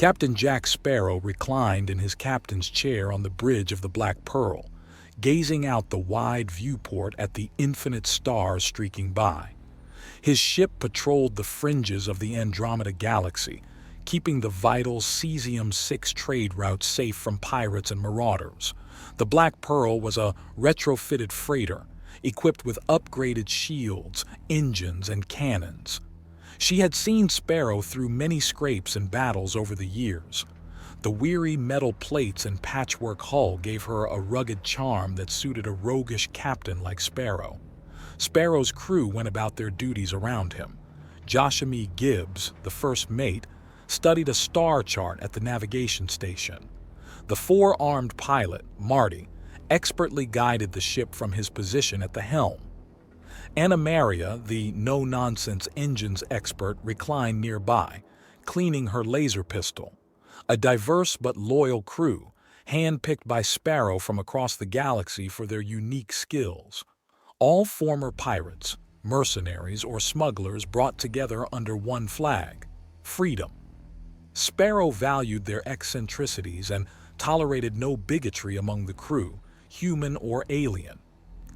Captain Jack Sparrow reclined in his captain's chair on the bridge of the Black Pearl, gazing out the wide viewport at the infinite stars streaking by. His ship patrolled the fringes of the Andromeda Galaxy, keeping the vital Cesium-6 trade routes safe from pirates and marauders. The Black Pearl was a retrofitted freighter, equipped with upgraded shields, engines, and cannons. She had seen Sparrow through many scrapes and battles over the years. The weary metal plates and patchwork hull gave her a rugged charm that suited a roguish captain like Sparrow. Sparrow's crew went about their duties around him. Joshua Gibbs, the first mate, studied a star chart at the navigation station. The four-armed pilot, Marty, expertly guided the ship from his position at the helm. Anna Maria, the no-nonsense engines expert, reclined nearby, cleaning her laser pistol. A diverse but loyal crew, handpicked by Sparrow from across the galaxy for their unique skills. All former pirates, mercenaries, or smugglers brought together under one flag: freedom. Sparrow valued their eccentricities and tolerated no bigotry among the crew, human or alien.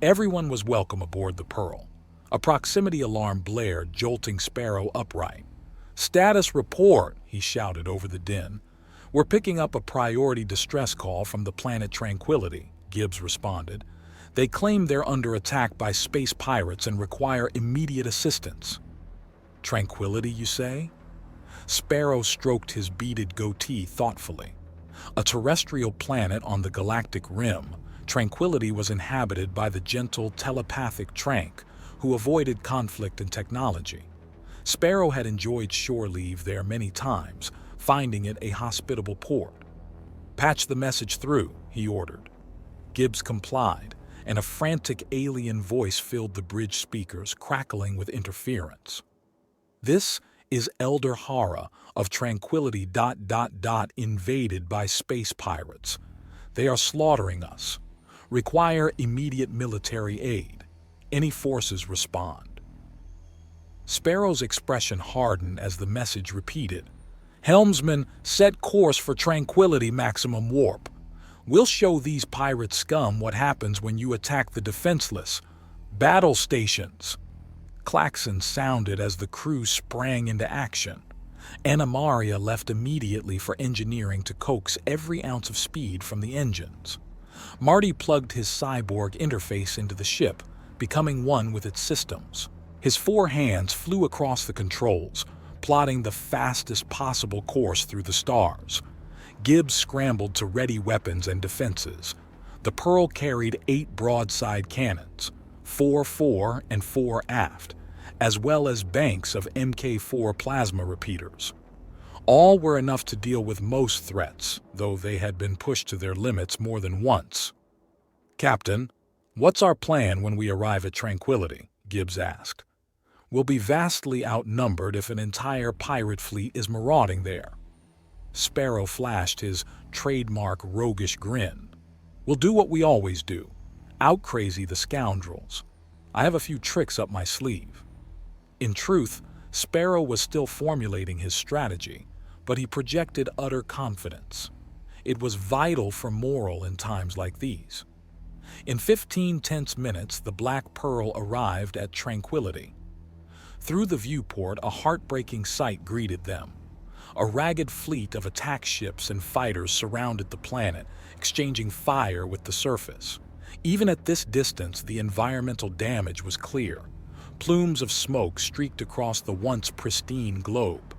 Everyone was welcome aboard the Pearl. A proximity alarm blared, jolting Sparrow upright. "Status report," he shouted over the din. "We're picking up a priority distress call from the planet Tranquility," Gibbs responded. "They claim they're under attack by space pirates and require immediate assistance." "Tranquility, you say?" Sparrow stroked his beaded goatee thoughtfully. A terrestrial planet on the galactic rim, Tranquility was inhabited by the gentle telepathic Trank, who avoided conflict and technology. Sparrow had enjoyed shore leave there many times, finding it a hospitable port. "Patch the message through," he ordered. Gibbs complied, and a frantic alien voice filled the bridge speakers, crackling with interference. "This is Elder Hara of Tranquility ... invaded by space pirates. They are slaughtering us. Require immediate military aid. Any forces respond." Sparrow's expression hardened as the message repeated. "Helmsman, set course for Tranquility maximum warp. We'll show these pirate scum what happens when you attack the defenseless. Battle stations." Klaxons sounded as the crew sprang into action. Anna Maria left immediately for engineering to coax every ounce of speed from the engines. Marty plugged his cyborg interface into the ship, becoming one with its systems. His four hands flew across the controls, plotting the fastest possible course through the stars. Gibbs scrambled to ready weapons and defenses. The Pearl carried 8 broadside cannons, 4 fore and 4 aft, as well as banks of Mk4 plasma repeaters. All were enough to deal with most threats, though they had been pushed to their limits more than once. "Captain, what's our plan when we arrive at Tranquility?" Gibbs asked. "We'll be vastly outnumbered if an entire pirate fleet is marauding there." Sparrow flashed his trademark roguish grin. "We'll do what we always do. Out-crazy the scoundrels. I have a few tricks up my sleeve." In truth, Sparrow was still formulating his strategy, but he projected utter confidence. It was vital for morale in times like these. In 15 tense minutes, the Black Pearl arrived at Tranquility. Through the viewport, a heartbreaking sight greeted them. A ragged fleet of attack ships and fighters surrounded the planet, exchanging fire with the surface. Even at this distance, the environmental damage was clear. Plumes of smoke streaked across the once pristine globe.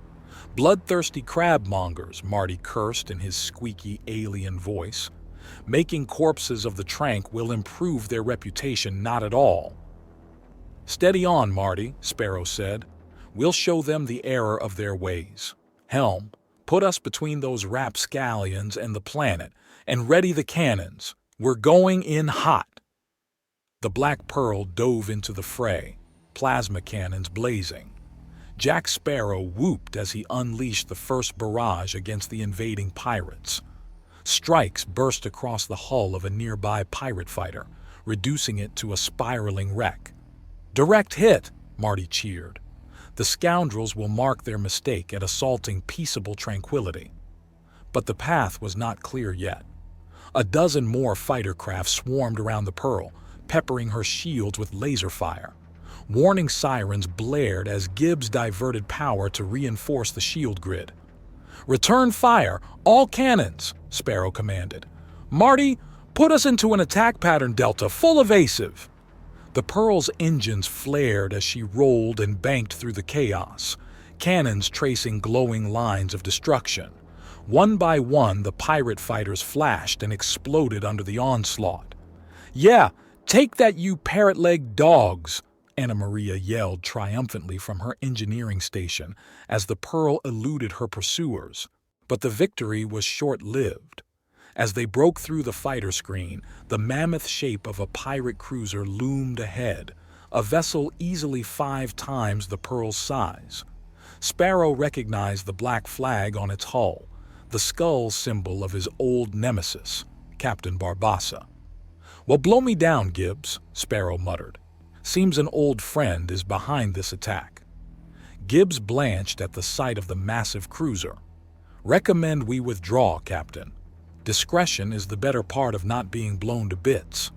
"Bloodthirsty crabmongers," Marty cursed in his squeaky alien voice. "Making corpses of the Trank will improve their reputation not at all." "Steady on, Marty," Sparrow said. "We'll show them the error of their ways. Helm, put us between those rapscallions and the planet, and ready the cannons. We're going in hot." The Black Pearl dove into the fray, plasma cannons blazing. Jack Sparrow whooped as he unleashed the first barrage against the invading pirates. Strikes burst across the hull of a nearby pirate fighter, reducing it to a spiraling wreck. "Direct hit," Marty cheered. "The scoundrels will mark their mistake at assaulting peaceable Tranquility." But the path was not clear yet. A dozen more fighter craft swarmed around the Pearl, peppering her shields with laser fire. Warning sirens blared as Gibbs diverted power to reinforce the shield grid. "Return fire, all cannons," Sparrow commanded. "Marty, put us into an attack pattern delta, full evasive." The Pearl's engines flared as she rolled and banked through the chaos, cannons tracing glowing lines of destruction. One by one, the pirate fighters flashed and exploded under the onslaught. "Yeah, take that, you parrot-legged dogs!" Anna Maria yelled triumphantly from her engineering station as the Pearl eluded her pursuers. But the victory was short-lived. As they broke through the fighter screen, the mammoth shape of a pirate cruiser loomed ahead, a vessel easily 5 times the Pearl's size. Sparrow recognized the black flag on its hull, the skull symbol of his old nemesis, Captain Barbossa. "Well, blow me down, Gibbs," Sparrow muttered. "Seems an old friend is behind this attack." Gibbs blanched at the sight of the massive cruiser. "Recommend we withdraw, Captain. Discretion is the better part of not being blown to bits."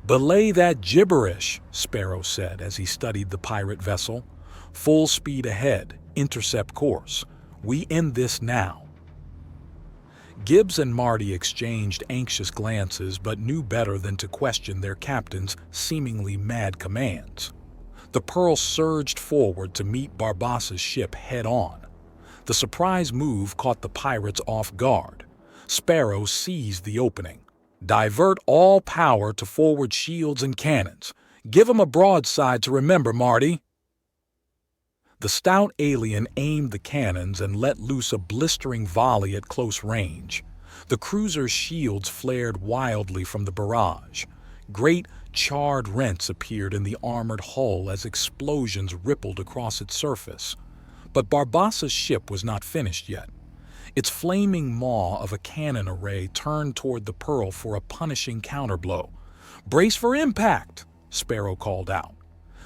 "Belay that gibberish," Sparrow said as he studied the pirate vessel. "Full speed ahead, intercept course. We end this now." Gibbs and Marty exchanged anxious glances but knew better than to question their captain's seemingly mad commands. The Pearl surged forward to meet Barbossa's ship head-on. The surprise move caught the pirates off guard. Sparrow seized the opening. "Divert all power to forward shields and cannons. Give 'em a broadside to remember, Marty." The stout alien aimed the cannons and let loose a blistering volley at close range. The cruiser's shields flared wildly from the barrage. Great, charred rents appeared in the armored hull as explosions rippled across its surface. But Barbossa's ship was not finished yet. Its flaming maw of a cannon array turned toward the Pearl for a punishing counterblow. "Brace for impact!" Sparrow called out.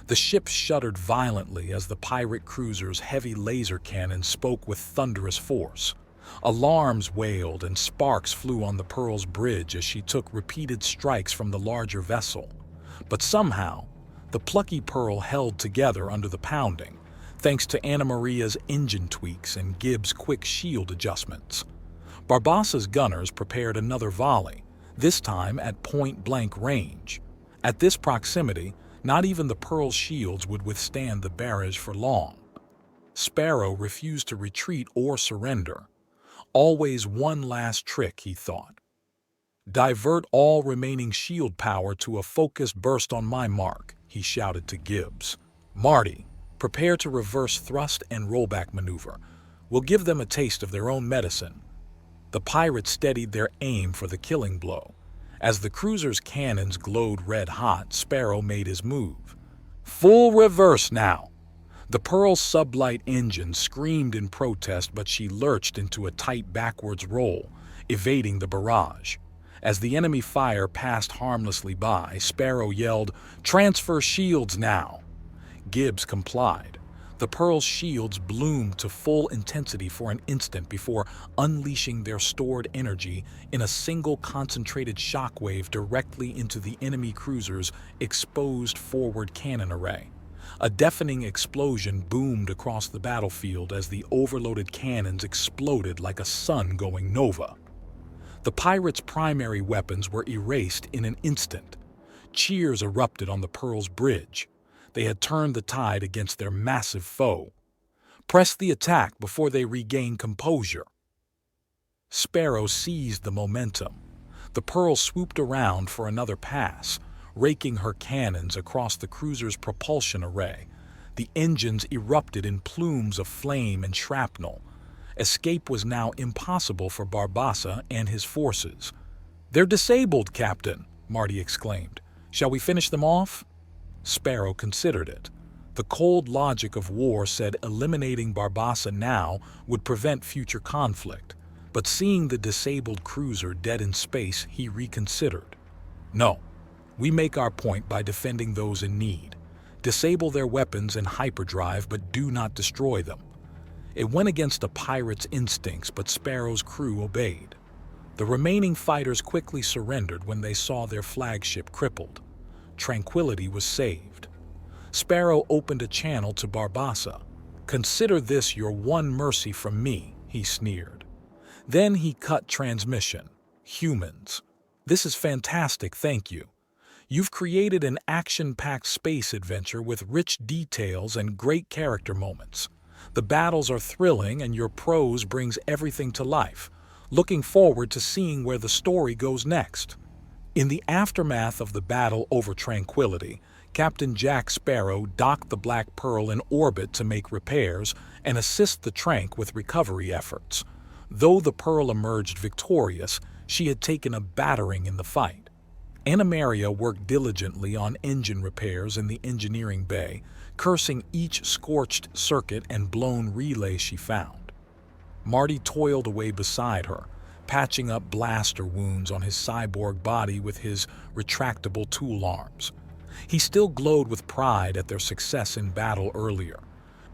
The ship shuddered violently as the pirate cruiser's heavy laser cannon spoke with thunderous force. Alarms wailed and sparks flew on the Pearl's bridge as she took repeated strikes from the larger vessel. But somehow, the plucky Pearl held together under the pounding, thanks to Anna Maria's engine tweaks and Gibbs' quick shield adjustments. Barbossa's gunners prepared another volley, this time at point-blank range. At this proximity, not even the Pearl's shields would withstand the barrage for long. Sparrow refused to retreat or surrender. Always one last trick, he thought. "Divert all remaining shield power to a focused burst on my mark," he shouted to Gibbs. "Marty, prepare to reverse thrust and rollback maneuver. We'll give them a taste of their own medicine." The pirates steadied their aim for the killing blow. As the cruiser's cannons glowed red-hot, Sparrow made his move. "Full reverse now!" The Pearl's sublight engine screamed in protest, but she lurched into a tight backwards roll, evading the barrage. As the enemy fire passed harmlessly by, Sparrow yelled, "Transfer shields now!" Gibbs complied. The Pearl's shields bloomed to full intensity for an instant before unleashing their stored energy in a single concentrated shockwave directly into the enemy cruiser's exposed forward cannon array. A deafening explosion boomed across the battlefield as the overloaded cannons exploded like a sun going nova. The pirates' primary weapons were erased in an instant. Cheers erupted on the Pearl's bridge. They had turned the tide against their massive foe. Press the attack before they regain composure. Sparrow seized the momentum. The Pearl swooped around for another pass, raking her cannons across the cruiser's propulsion array. The engines erupted in plumes of flame and shrapnel. Escape was now impossible for Barbossa and his forces. "They're disabled, Captain," Marty exclaimed. "Shall we finish them off?" Sparrow considered it. The cold logic of war said eliminating Barbossa now would prevent future conflict, but seeing the disabled cruiser dead in space, he reconsidered. "No, we make our point by defending those in need. Disable their weapons and hyperdrive, but do not destroy them. It went against a pirate's instincts, but Sparrow's crew obeyed. The remaining fighters quickly surrendered when they saw their flagship crippled. Tranquility was saved. Sparrow opened a channel to Barbossa. "Consider this your one mercy from me," he sneered. Then he cut transmission. "Humans. This is fantastic, thank you. You've created an action-packed space adventure with rich details and great character moments. The battles are thrilling and your prose brings everything to life. Looking forward to seeing where the story goes next." In the aftermath of the battle over Tranquility, Captain Jack Sparrow docked the Black Pearl in orbit to make repairs and assist the Trank with recovery efforts. Though the Pearl emerged victorious, she had taken a battering in the fight. Anamaria worked diligently on engine repairs in the engineering bay, cursing each scorched circuit and blown relay she found. Marty toiled away beside her, patching up blaster wounds on his cyborg body with his retractable tool arms. He still glowed with pride at their success in battle earlier.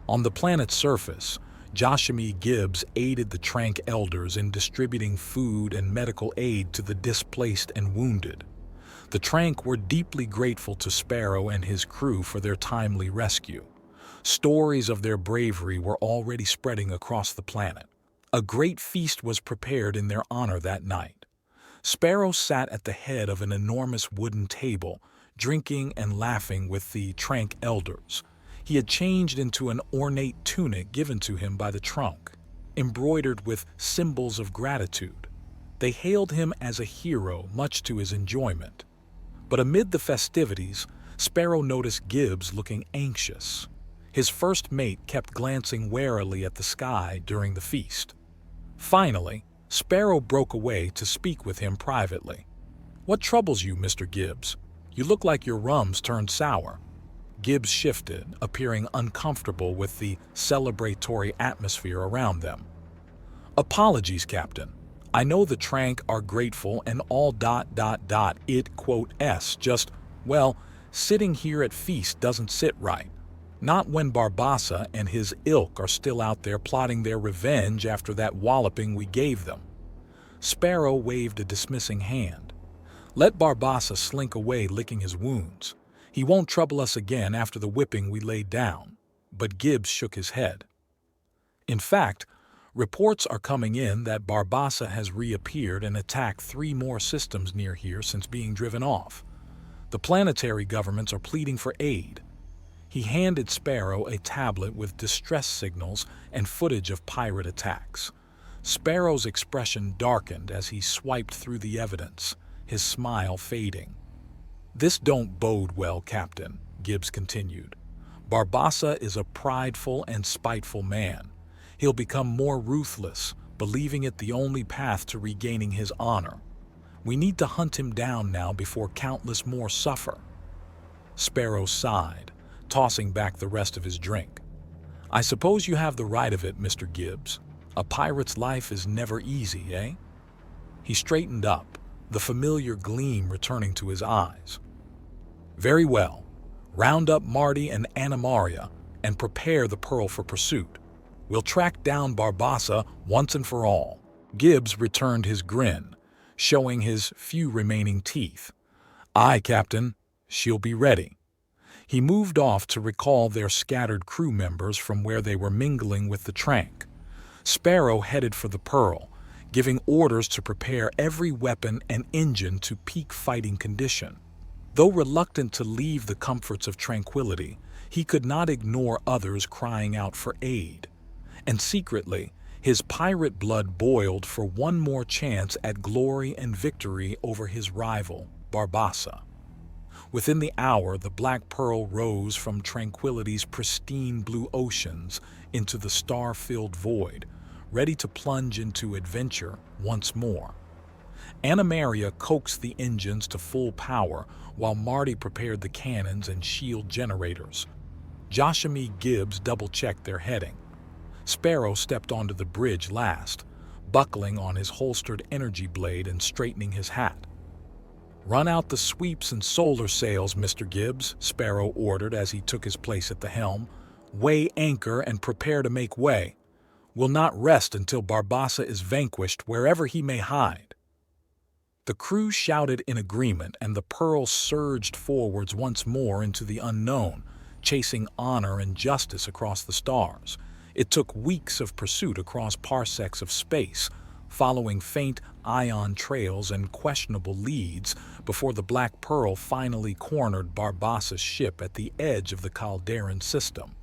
On the planet's surface, Joshua Gibbs aided the Trank elders in distributing food and medical aid to the displaced and wounded. The Trank were deeply grateful to Sparrow and his crew for their timely rescue. Stories of their bravery were already spreading across the planet. A great feast was prepared in their honor that night. Sparrow sat at the head of an enormous wooden table, drinking and laughing with the Trank elders. He had changed into an ornate tunic given to him by the Trunk, embroidered with symbols of gratitude. They hailed him as a hero, much to his enjoyment. But amid the festivities, Sparrow noticed Gibbs looking anxious. His first mate kept glancing warily at the sky during the feast. Finally, Sparrow broke away to speak with him privately. "What troubles you, Mr. Gibbs? You look like your rum's turned sour." Gibbs shifted, appearing uncomfortable with the celebratory atmosphere around them. "Apologies, Captain. I know the Trank are grateful and all ... it quote s just, well, sitting here at feast doesn't sit right. Not when Barbossa and his ilk are still out there plotting their revenge after that walloping we gave them." Sparrow waved a dismissing hand. "Let Barbossa slink away licking his wounds. He won't trouble us again after the whipping we laid down." But Gibbs shook his head. "In fact, reports are coming in that Barbossa has reappeared and attacked 3 more systems near here since being driven off. The planetary governments are pleading for aid." He handed Sparrow a tablet with distress signals and footage of pirate attacks. Sparrow's expression darkened as he swiped through the evidence, his smile fading. "This don't bode well, Captain," Gibbs continued. "Barbossa is a prideful and spiteful man. He'll become more ruthless, believing it the only path to regaining his honor. We need to hunt him down now before countless more suffer." Sparrow sighed, tossing back the rest of his drink. "I suppose you have the right of it, Mr. Gibbs. A pirate's life is never easy, eh?" He straightened up, the familiar gleam returning to his eyes. "Very well. Round up Marty and Anamaria and prepare the Pearl for pursuit. We'll track down Barbossa once and for all." Gibbs returned his grin, showing his few remaining teeth. "Aye, Captain. She'll be ready." He moved off to recall their scattered crew members from where they were mingling with the Trank. Sparrow headed for the Pearl, giving orders to prepare every weapon and engine to peak fighting condition. Though reluctant to leave the comforts of Tranquility, he could not ignore others crying out for aid. And secretly, his pirate blood boiled for one more chance at glory and victory over his rival, Barbossa. Within the hour, the Black Pearl rose from Tranquility's pristine blue oceans into the star-filled void, ready to plunge into adventure once more. Anamaria coaxed the engines to full power while Marty prepared the cannons and shield generators. Joshua Gibbs double-checked their heading. Sparrow stepped onto the bridge last, buckling on his holstered energy blade and straightening his hat. "Run out the sweeps and solar sails, Mr. Gibbs," Sparrow ordered as he took his place at the helm. "Weigh anchor and prepare to make way. will not rest until Barbossa is vanquished wherever he may hide." The crew shouted in agreement, and the Pearl surged forwards once more into the unknown, chasing honor and justice across the stars. It took weeks of pursuit across parsecs of space, following faint ion trails and questionable leads before the Black Pearl finally cornered Barbossa's ship at the edge of the Calderan system.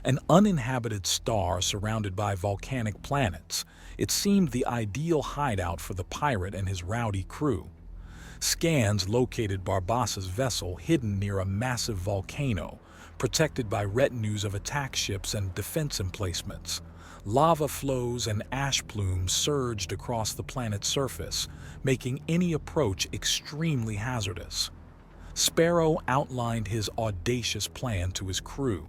An uninhabited star surrounded by volcanic planets, it seemed the ideal hideout for the pirate and his rowdy crew. Scans located Barbossa's vessel hidden near a massive volcano, protected by retinues of attack ships and defense emplacements. Lava flows and ash plumes surged across the planet's surface, making any approach extremely hazardous. Sparrow outlined his audacious plan to his crew.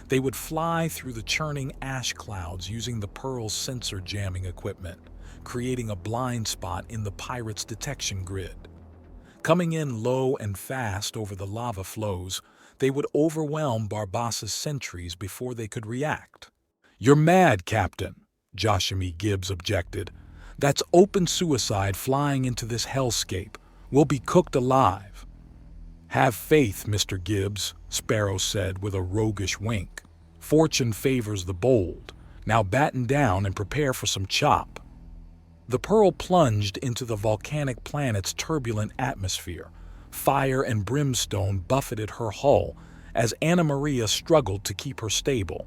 They would fly through the churning ash clouds using the Pearl's sensor jamming equipment, creating a blind spot in the pirates' detection grid. Coming in low and fast over the lava flows, they would overwhelm Barbossa's sentries before they could react. "You're mad, Captain," Joshua Gibbs objected. "That's open suicide flying into this hellscape. We'll be cooked alive." "Have faith, Mr. Gibbs," Sparrow said with a roguish wink. "Fortune favors the bold. Now batten down and prepare for some chop." The Pearl plunged into the volcanic planet's turbulent atmosphere. Fire and brimstone buffeted her hull as Anna Maria struggled to keep her stable.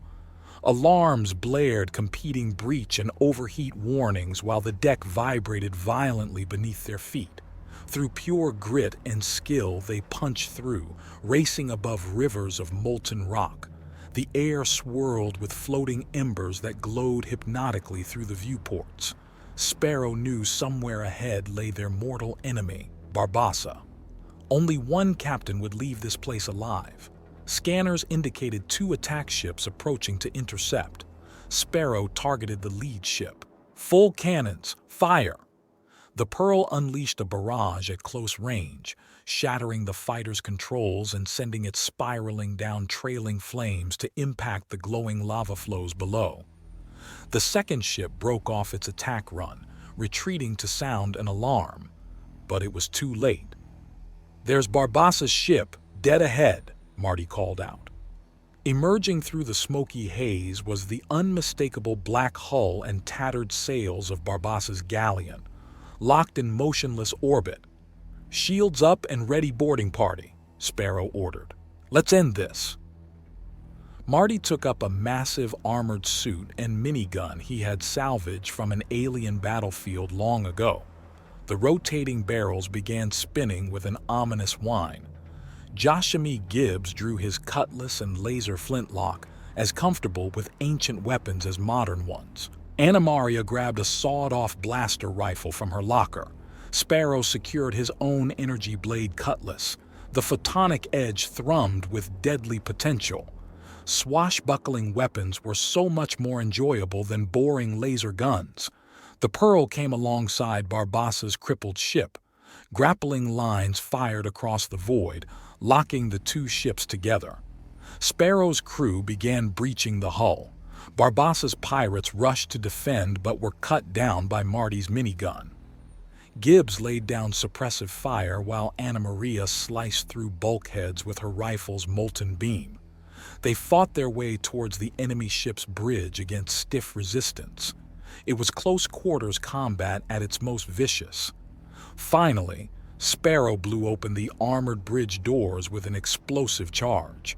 Alarms blared, competing breach and overheat warnings, while the deck vibrated violently beneath their feet. Through pure grit and skill they punched through, racing above rivers of molten rock. The air swirled with floating embers that glowed hypnotically through the viewports. Sparrow knew somewhere ahead lay their mortal enemy, Barbossa. Only one captain would leave this place alive. Scanners indicated 2 attack ships approaching to intercept. Sparrow targeted the lead ship. "Full cannons, fire!" The Pearl unleashed a barrage at close range, shattering the fighter's controls and sending it spiraling down trailing flames to impact the glowing lava flows below. The second ship broke off its attack run, retreating to sound an alarm. But it was too late. "There's Barbossa's ship, dead ahead," Marty called out. Emerging through the smoky haze was the unmistakable black hull and tattered sails of Barbossa's galleon, locked in motionless orbit. "Shields up and ready boarding party," Sparrow ordered. "Let's end this." Marty took up a massive armored suit and minigun he had salvaged from an alien battlefield long ago. The rotating barrels began spinning with an ominous whine. Joshua Gibbs drew his cutlass and laser flintlock, as comfortable with ancient weapons as modern ones. Anna Maria grabbed a sawed-off blaster rifle from her locker. Sparrow secured his own energy blade cutlass. The photonic edge thrummed with deadly potential. Swashbuckling weapons were so much more enjoyable than boring laser guns. The Pearl came alongside Barbossa's crippled ship. Grappling lines fired across the void, locking the 2 ships together. Sparrow's crew began breaching the hull. Barbossa's pirates rushed to defend but were cut down by Marty's minigun. Gibbs laid down suppressive fire while Anna Maria sliced through bulkheads with her rifle's molten beam. They fought their way towards the enemy ship's bridge against stiff resistance. It was close quarters combat at its most vicious. Finally, Sparrow blew open the armored bridge doors with an explosive charge.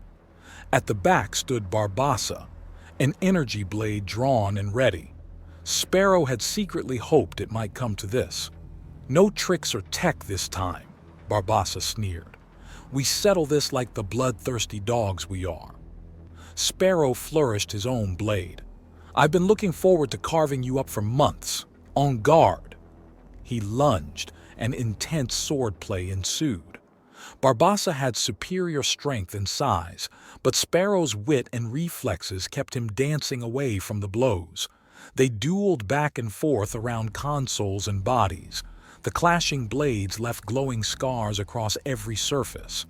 At the back stood Barbossa, an energy blade drawn and ready. Sparrow had secretly hoped it might come to this. "No tricks or tech this time," Barbossa sneered. "We settle this like the bloodthirsty dogs we are." Sparrow flourished his own blade. "I've been looking forward to carving you up for months. On guard." He lunged, and intense swordplay ensued. Barbossa had superior strength and size, but Sparrow's wit and reflexes kept him dancing away from the blows. They dueled back and forth around consoles and bodies. The clashing blades left glowing scars across every surface.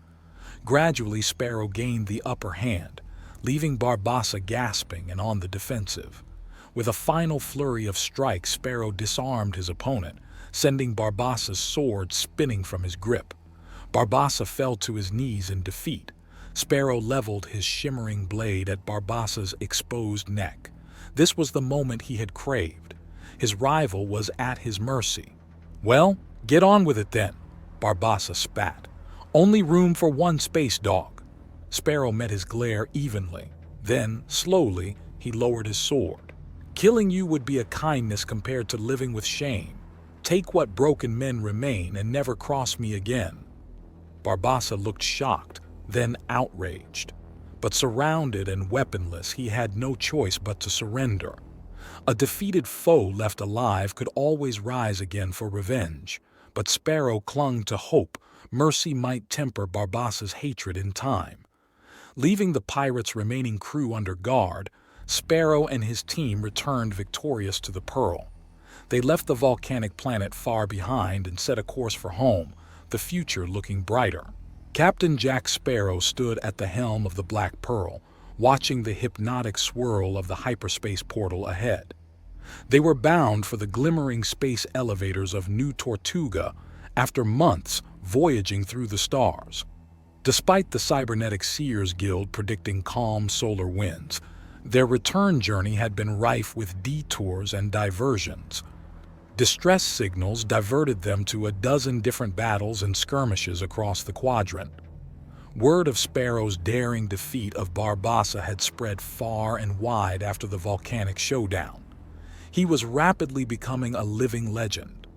Gradually, Sparrow gained the upper hand, leaving Barbossa gasping and on the defensive. With a final flurry of strikes, Sparrow disarmed his opponent, sending Barbossa's sword spinning from his grip. Barbossa fell to his knees in defeat. Sparrow leveled his shimmering blade at Barbossa's exposed neck. This was the moment he had craved. His rival was at his mercy. "Well, get on with it then," Barbossa spat. "Only room for one space dog." Sparrow met his glare evenly. Then, slowly, he lowered his sword. "Killing you would be a kindness compared to living with shame. Take what broken men remain and never cross me again." Barbossa looked shocked, then outraged. But surrounded and weaponless, he had no choice but to surrender. A defeated foe left alive could always rise again for revenge, but Sparrow clung to hope mercy might temper Barbossa's hatred in time. Leaving the pirates' remaining crew under guard, Sparrow and his team returned victorious to the Pearl. They left the volcanic planet far behind and set a course for home, the future looking brighter. Captain Jack Sparrow stood at the helm of the Black Pearl, watching the hypnotic swirl of the hyperspace portal ahead. They were bound for the glimmering space elevators of New Tortuga after months voyaging through the stars. Despite the Cybernetic Seers Guild predicting calm solar winds, their return journey had been rife with detours and diversions. Distress signals diverted them to a dozen different battles and skirmishes across the quadrant. Word of Sparrow's daring defeat of Barbossa had spread far and wide after the volcanic showdown. He was rapidly becoming a living legend.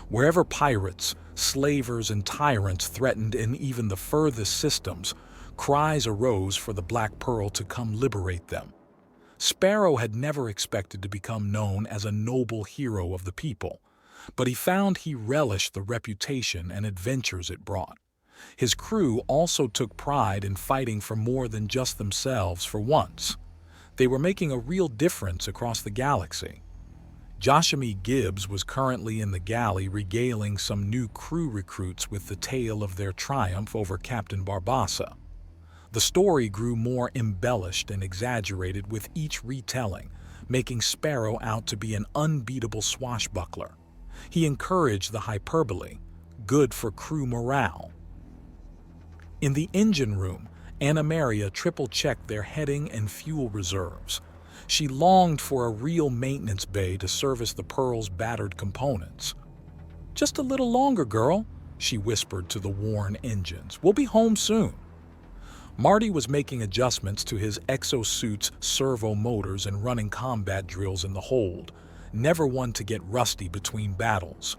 Wherever pirates, slavers, and tyrants threatened in even the furthest systems, cries arose for the Black Pearl to come liberate them. Sparrow had never expected to become known as a noble hero of the people, but he found he relished the reputation and adventures it brought. His crew also took pride in fighting for more than just themselves for once. They were making a real difference across the galaxy. Joshua Gibbs was currently in the galley regaling some new crew recruits with the tale of their triumph over Captain Barbossa. The story grew more embellished and exaggerated with each retelling, making Sparrow out to be an unbeatable swashbuckler. He encouraged the hyperbole, good for crew morale. In the engine room, Anna Maria triple-checked their heading and fuel reserves. She longed for a real maintenance bay to service the Pearl's battered components. "Just a little longer, girl," she whispered to the worn engines. "We'll be home soon." Marty was making adjustments to his exosuit's servo motors and running combat drills in the hold, never one to get rusty between battles.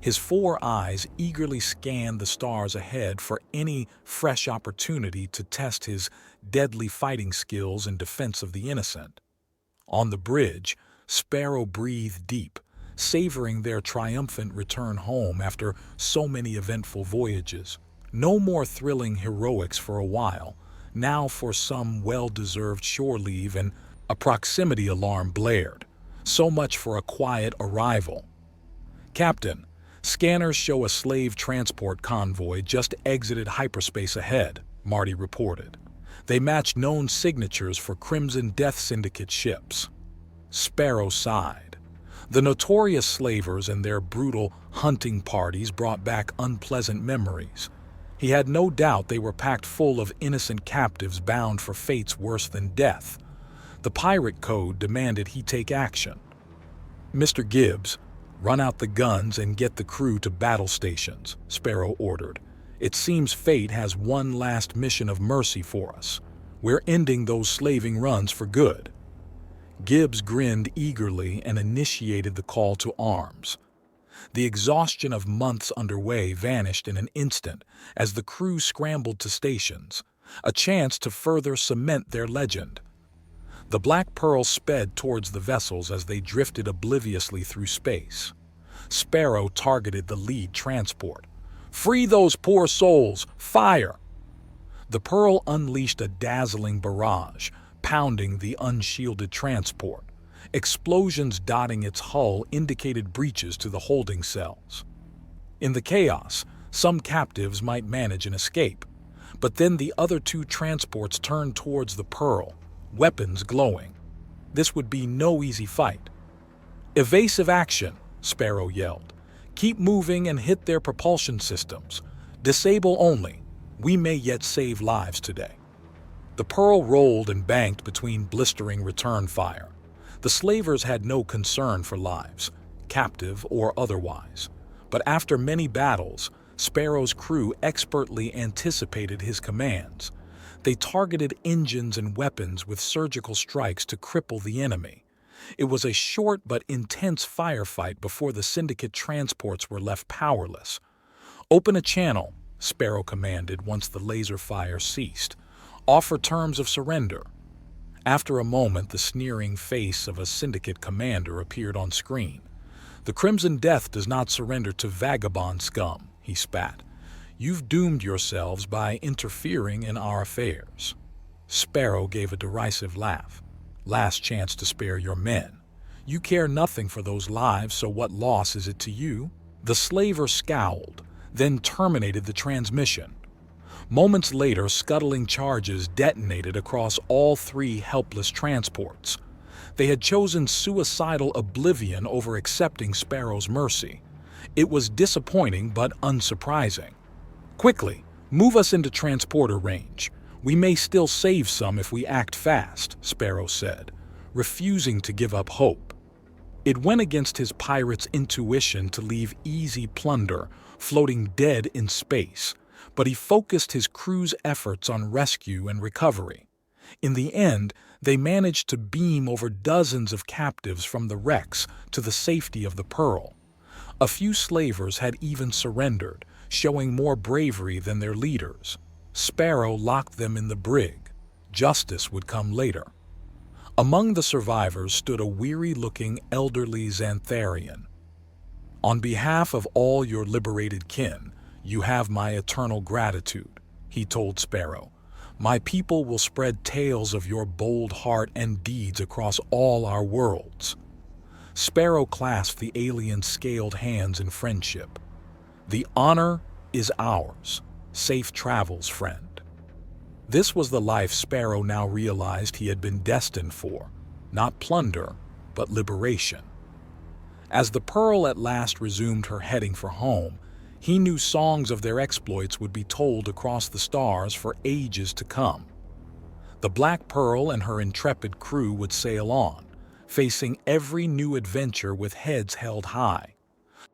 His 4 eyes eagerly scanned the stars ahead for any fresh opportunity to test his deadly fighting skills in defense of the innocent. On the bridge, Sparrow breathed deep, savoring their triumphant return home after so many eventful voyages. No more thrilling heroics for a while, now for some well-deserved shore leave, and a proximity alarm blared. So much for a quiet arrival. "Captain, scanners show a slave transport convoy just exited hyperspace ahead," Marty reported. "They matched known signatures for Crimson Death Syndicate ships." Sparrow sighed. The notorious slavers and their brutal hunting parties brought back unpleasant memories. He had no doubt they were packed full of innocent captives bound for fates worse than death. The pirate code demanded he take action. "Mr. Gibbs, run out the guns and get the crew to battle stations," Sparrow ordered. "It seems fate has one last mission of mercy for us. We're ending those slaving runs for good." Gibbs grinned eagerly and initiated the call to arms. The exhaustion of months underway vanished in an instant as the crew scrambled to stations, a chance to further cement their legend. The Black Pearl sped towards the vessels as they drifted obliviously through space. Sparrow targeted the lead transport. "Free those poor souls! Fire!" The Pearl unleashed a dazzling barrage, pounding the unshielded transport. Explosions dotting its hull indicated breaches to the holding cells. In the chaos, some captives might manage an escape, but then the other 2 transports turned towards the Pearl, weapons glowing. This would be no easy fight. "Evasive action," Sparrow yelled. "Keep moving and hit their propulsion systems. Disable only. We may yet save lives today." The Pearl rolled and banked between blistering return fire. The slavers had no concern for lives, captive or otherwise. But after many battles, Sparrow's crew expertly anticipated his commands. They targeted engines and weapons with surgical strikes to cripple the enemy. It was a short but intense firefight before the Syndicate transports were left powerless. "Open a channel," Sparrow commanded once the laser fire ceased. "Offer terms of surrender." After a moment, the sneering face of a Syndicate commander appeared on screen. "The Crimson Death does not surrender to vagabond scum," he spat. "You've doomed yourselves by interfering in our affairs." Sparrow gave a derisive laugh. "Last chance to spare your men. You care nothing for those lives, so what loss is it to you?" The slaver scowled, then terminated the transmission. Moments later, scuttling charges detonated across all three helpless transports. They had chosen suicidal oblivion over accepting Sparrow's mercy. It was disappointing but unsurprising. "Quickly, move us into transporter range. We may still save some if we act fast," Sparrow said, refusing to give up hope. It went against his pirate's intuition to leave easy plunder floating dead in space, but he focused his crew's efforts on rescue and recovery. In the end, they managed to beam over dozens of captives from the wrecks to the safety of the Pearl. A few slavers had even surrendered, showing more bravery than their leaders. Sparrow locked them in the brig. Justice would come later. Among the survivors stood a weary-looking elderly Xantharian. "On behalf of all your liberated kin, you have my eternal gratitude," he told Sparrow. "My people will spread tales of your bold heart and deeds across all our worlds." Sparrow clasped the alien's scaled hands in friendship. "The honor is ours. Safe travels, friend." This was the life Sparrow now realized he had been destined for. Not plunder, but liberation. As the Pearl at last resumed her heading for home, he knew songs of their exploits would be told across the stars for ages to come. The Black Pearl and her intrepid crew would sail on, facing every new adventure with heads held high.